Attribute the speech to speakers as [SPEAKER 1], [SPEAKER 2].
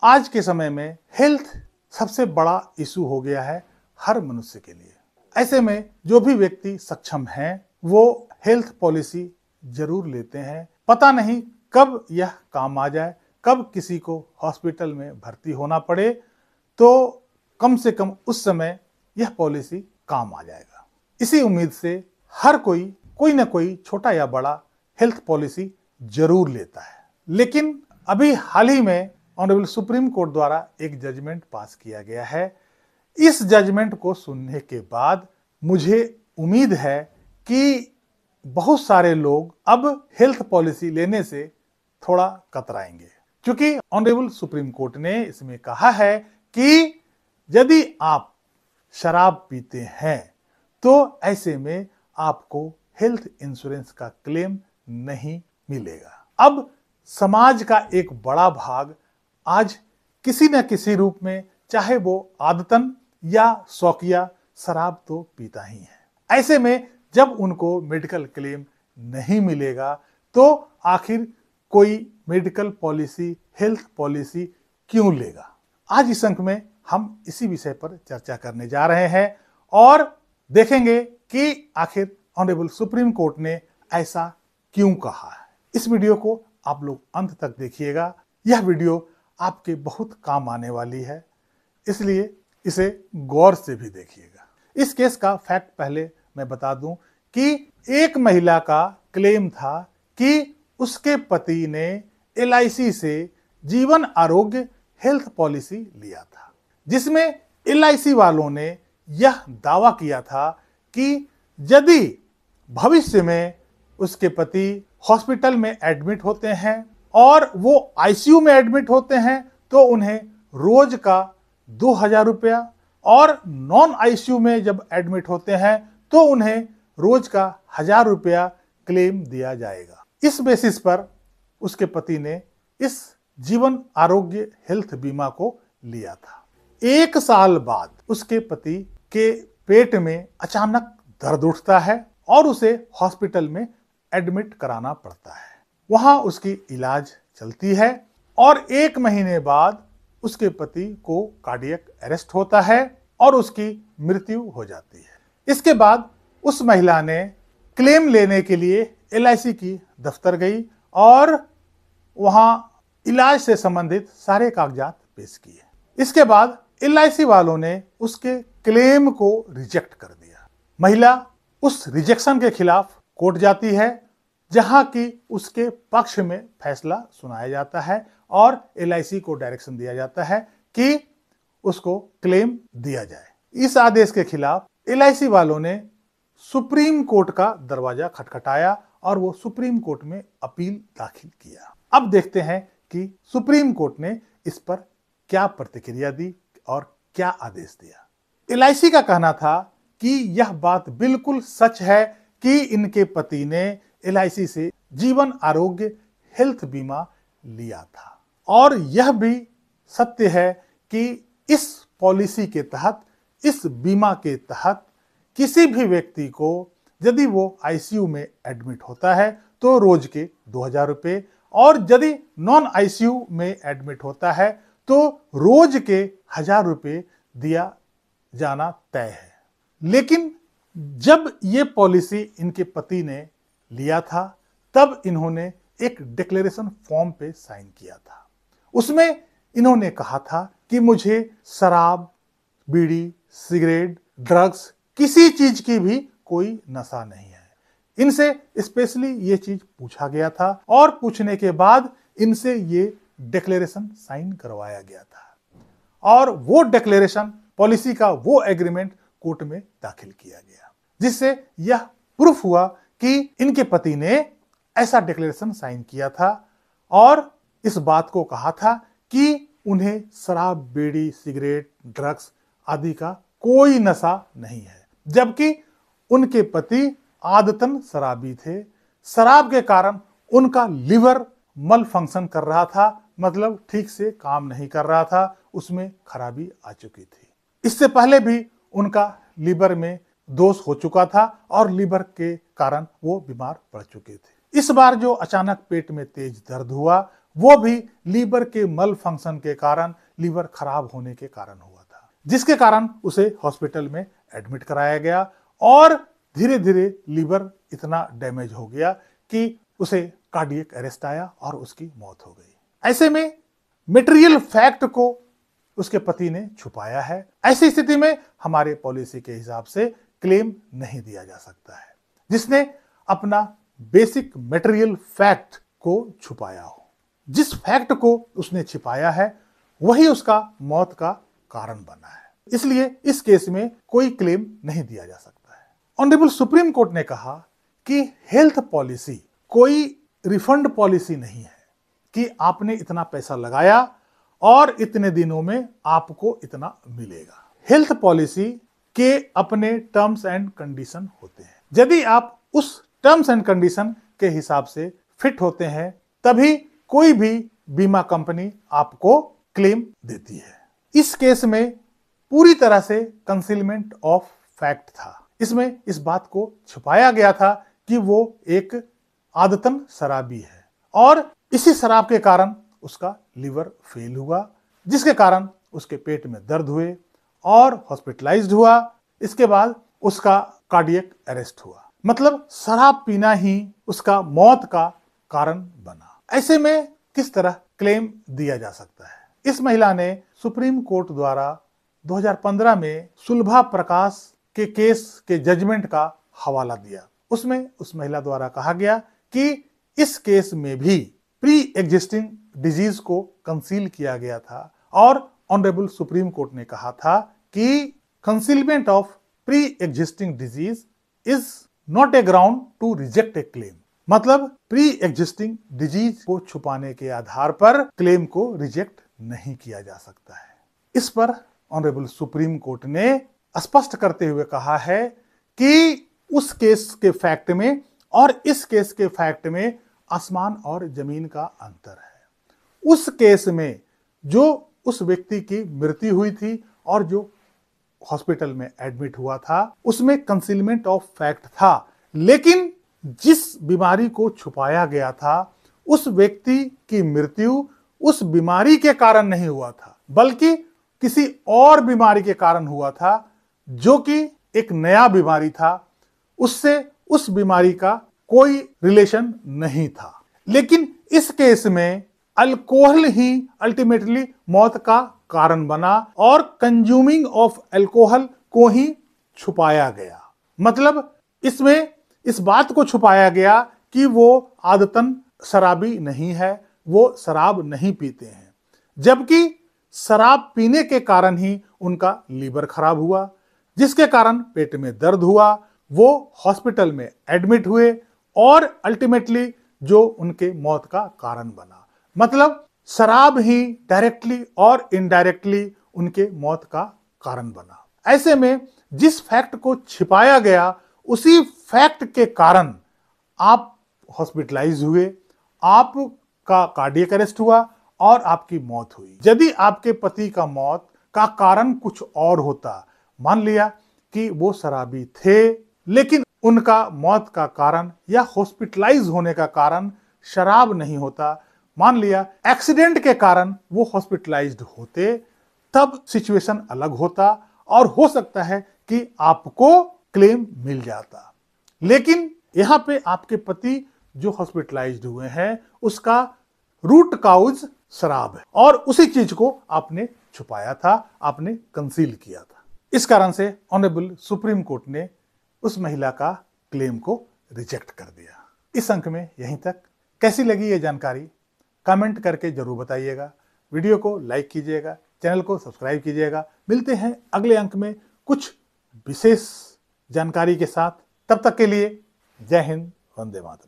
[SPEAKER 1] आज के समय में हेल्थ सबसे बड़ा इशू हो गया है हर मनुष्य के लिए। ऐसे में जो भी व्यक्ति सक्षम हैं वो हेल्थ पॉलिसी जरूर लेते हैं। पता नहीं कब यह काम आ जाए, कब किसी को हॉस्पिटल में भर्ती होना पड़े, तो कम से कम उस समय यह पॉलिसी काम आ जाएगा। इसी उम्मीद से हर कोई ना कोई छोटा या बड़ा हेल्थ पॉलिसी जरूर लेता है। लेकिन अभी हाल ही में ऑनरेबल सुप्रीम कोर्ट द्वारा एक जजमेंट पास किया गया है। इस जजमेंट को सुनने के बाद मुझे उम्मीद है कि बहुत सारे लोग अब हेल्थ पॉलिसी लेने से थोड़ा कतराएंगे, क्योंकि ऑनरेबल सुप्रीम कोर्ट ने इसमें कहा है कि यदि आप शराब पीते हैं तो ऐसे में आपको हेल्थ इंश्योरेंस का क्लेम नहीं मिलेगा। अब समाज का एक बड़ा भाग आज किसी न किसी रूप में, चाहे वो आदतन या शौकिया, शराब तो पीता ही है। ऐसे में जब उनको मेडिकल क्लेम नहीं मिलेगा तो आखिर कोई मेडिकल पॉलिसी, हेल्थ पॉलिसी क्यों लेगा? आज इस अंक में हम इसी विषय पर चर्चा करने जा रहे हैं और देखेंगे कि आखिर ऑनरेबल सुप्रीम कोर्ट ने ऐसा क्यों कहा है। इस वीडियो को आप लोग अंत तक देखिएगा। यह वीडियो आपके बहुत काम आने वाली है, इसलिए इसे गौर से भी देखिएगा। इस केस का फैक्ट पहले मैं बता दूं कि एक महिला का क्लेम था कि उसके पति ने LIC से जीवन आरोग्य हेल्थ पॉलिसी लिया था, जिसमें LIC वालों ने यह दावा किया था कि यदि भविष्य में उसके पति हॉस्पिटल में एडमिट होते हैं और वो ICU में एडमिट होते हैं तो उन्हें रोज का 2000 रुपया, और नॉन ICU में जब एडमिट होते हैं तो उन्हें रोज का 1000 रुपया क्लेम दिया जाएगा। इस बेसिस पर उसके पति ने इस जीवन आरोग्य हेल्थ बीमा को लिया था। 1 साल बाद उसके पति के पेट में अचानक दर्द उठता है और उसे हॉस्पिटल में एडमिट कराना पड़ता है। वहां उसकी इलाज चलती है और 1 महीने बाद उसके पति को कार्डियक अरेस्ट होता है और उसकी मृत्यु हो जाती है। इसके बाद उस महिला ने क्लेम लेने के लिए LIC की दफ्तर गई और वहां इलाज से संबंधित सारे कागजात पेश किए। इसके बाद LIC वालों ने उसके क्लेम को रिजेक्ट कर दिया। महिला उस रिजेक्शन के खिलाफ कोर्ट जाती है, जहां की उसके पक्ष में फैसला सुनाया जाता है और LIC को डायरेक्शन दिया जाता है कि उसको क्लेम दिया जाए। इस आदेश के खिलाफ LIC वालों ने सुप्रीम कोर्ट का दरवाजा खटखटाया और वो सुप्रीम कोर्ट में अपील दाखिल किया। अब देखते हैं कि सुप्रीम कोर्ट ने इस पर क्या प्रतिक्रिया दी और क्या आदेश दिया। LIC का कहना था कि यह बात बिल्कुल सच है कि इनके पति ने LIC से जीवन आरोग्य हेल्थ बीमा लिया था, और यह भी सत्य है कि इस पॉलिसी के तहत, इस बीमा के तहत किसी भी व्यक्ति को यदि वो ICU में एडमिट होता है तो रोज के 2000 रुपये, और यदि नॉन ICU में एडमिट होता है तो रोज के 1000 रुपये दिया जाना तय है। लेकिन जब ये पॉलिसी इनके पति ने लिया था तब इन्होंने एक डिक्लेरेशन फॉर्म पे साइन किया था। उसमें इन्होंने कहा था कि मुझे शराब, बीड़ी, सिगरेट, ड्रग्स, किसी चीज की भी कोई नशा नहीं है। इनसे स्पेशली ये चीज पूछा गया था और पूछने के बाद इनसे ये डिक्लेरेशन साइन करवाया गया था, और वो डिक्लेरेशन, पॉलिसी का वो एग्रीमेंट कोर्ट में दाखिल किया गया, जिससे यह प्रूफ हुआ कि इनके पति ने ऐसा डिक्लेरेशन साइन किया था और इस बात को कहा था कि उन्हें शराब, बीड़ी, सिगरेट, ड्रग्स आदि का कोई नशा नहीं है, जबकि उनके पति आदतन शराबी थे। शराब के कारण उनका लिवर मल फंक्शन कर रहा था, मतलब ठीक से काम नहीं कर रहा था, उसमें खराबी आ चुकी थी। इससे पहले भी उनका लिवर में दोष हो चुका था और लिवर के कारण वो बीमार पड़ चुके थे। इस बार जो अचानक पेट में तेज दर्द हुआ वो भी लीवर के मल फंक्शन के कारण, लीवर खराब होने के कारण हुआ था, जिसके कारण उसे हॉस्पिटल में एडमिट कराया गया और धीरे धीरे लीवर इतना डैमेज हो गया कि उसे कार्डियक अरेस्ट आया और उसकी मौत हो गई। ऐसे में मटेरियल फैक्ट को उसके पति ने छुपाया है। ऐसी स्थिति में हमारे पॉलिसी के हिसाब से क्लेम नहीं दिया जा सकता है जिसने अपना बेसिक मटेरियल फैक्ट को छुपाया हो। जिस फैक्ट को उसने छिपाया है वही उसका मौत का कारण बना है, इसलिए इस केस में कोई क्लेम नहीं दिया जा सकता है। ऑनरेबल सुप्रीम कोर्ट ने कहा कि हेल्थ पॉलिसी कोई रिफंड पॉलिसी नहीं है कि आपने इतना पैसा लगाया और इतने दिनों में आपको इतना मिलेगा। हेल्थ पॉलिसी के अपने टर्म्स एंड कंडीशन होते हैं। यदि आप उस टर्म्स एंड कंडीशन के हिसाब से फिट होते हैं तभी कोई भी बीमा कंपनी आपको क्लेम देती है। इस केस में पूरी तरह से कंसीलमेंट ऑफ फैक्ट था। इसमें इस बात को छुपाया गया था कि वो एक आदतन शराबी है और इसी शराब के कारण उसका लीवर फेल हुआ, जिसके कारण उसके पेट में दर्द हुए और हॉस्पिटलाइज्ड हुआ। इसके बाद उसका कार्डियक अरेस्ट हुआ, मतलब शराब पीना ही उसका मौत का कारण बना। ऐसे में किस तरह क्लेम दिया जा सकता है? इस महिला ने सुप्रीम कोर्ट द्वारा 2015 में सुलभा प्रकाश के केस के जजमेंट का हवाला दिया। उसमें उस महिला द्वारा कहा गया कि इस केस में भी प्री एग्जिस्टिंग डिजीज को कंसील किया गया था और ऑनरेबल सुप्रीम कोर्ट ने कहा था कि concealment of pre existing disease is not a ground to reject a claim, मतलब प्री एग्जिस्टिंग डिजीज को छुपाने के आधार पर क्लेम को रिजेक्ट नहीं किया जा सकता है। इस पर ऑनरेबल सुप्रीम कोर्ट ने स्पष्ट करते हुए कहा है कि उस केस के फैक्ट में और इस केस के फैक्ट में आसमान और जमीन का अंतर है। उस केस में जो उस व्यक्ति की मृत्यु हुई थी और जो हॉस्पिटल में एडमिट हुआ था उसमें कंसीलमेंट ऑफ फैक्ट था, लेकिन जिस बीमारी को छुपाया गया था उस व्यक्ति की मृत्यु उस बीमारी के कारण नहीं हुआ था बल्कि किसी और बीमारी के कारण हुआ था जो कि एक नया बीमारी था, उससे उस बीमारी का कोई रिलेशन नहीं था। लेकिन इस केस में अल्कोहल ही अल्टीमेटली मौत का कारण बना और कंज्यूमिंग ऑफ अल्कोहल को ही छुपाया गया, मतलब इसमें इस बात को छुपाया गया कि वो आदतन शराबी नहीं है, वो शराब नहीं पीते हैं, जबकि शराब पीने के कारण ही उनका लीवर खराब हुआ, जिसके कारण पेट में दर्द हुआ, वो हॉस्पिटल में एडमिट हुए और अल्टीमेटली जो उनके मौत का कारण बना, मतलब शराब ही डायरेक्टली और इनडायरेक्टली उनके मौत का कारण बना। ऐसे में जिस फैक्ट को छिपाया गया उसी फैक्ट के कारण आप हॉस्पिटलाइज हुए, आपका कार्डियक अरेस्ट हुआ और आपकी मौत हुई। यदि आपके पति का मौत का कारण कुछ और होता, मान लिया कि वो शराबी थे लेकिन उनका मौत का कारण या हॉस्पिटलाइज होने का कारण शराब नहीं होता, मान लिया एक्सीडेंट के कारण वो हॉस्पिटलाइज्ड होते, तब सिचुएशन अलग होता और हो सकता है कि आपको क्लेम मिल जाता। लेकिन यहाँ पे आपके पति जो हॉस्पिटलाइज्ड हुए हैं उसका रूट काउज शराब है और उसी चीज को आपने छुपाया था, आपने कंसील किया था। इस कारण से ऑनरेबल सुप्रीम कोर्ट ने उस महिला का क्लेम को रिजेक्ट कर दिया। इस अंक में यहीं तक। कैसी लगी ये जानकारी कमेंट करके जरूर बताइएगा, वीडियो को लाइक कीजिएगा, चैनल को सब्सक्राइब कीजिएगा। मिलते हैं अगले अंक में कुछ विशेष जानकारी के साथ, तब तक के लिए जय हिंद, वंदे मातरम।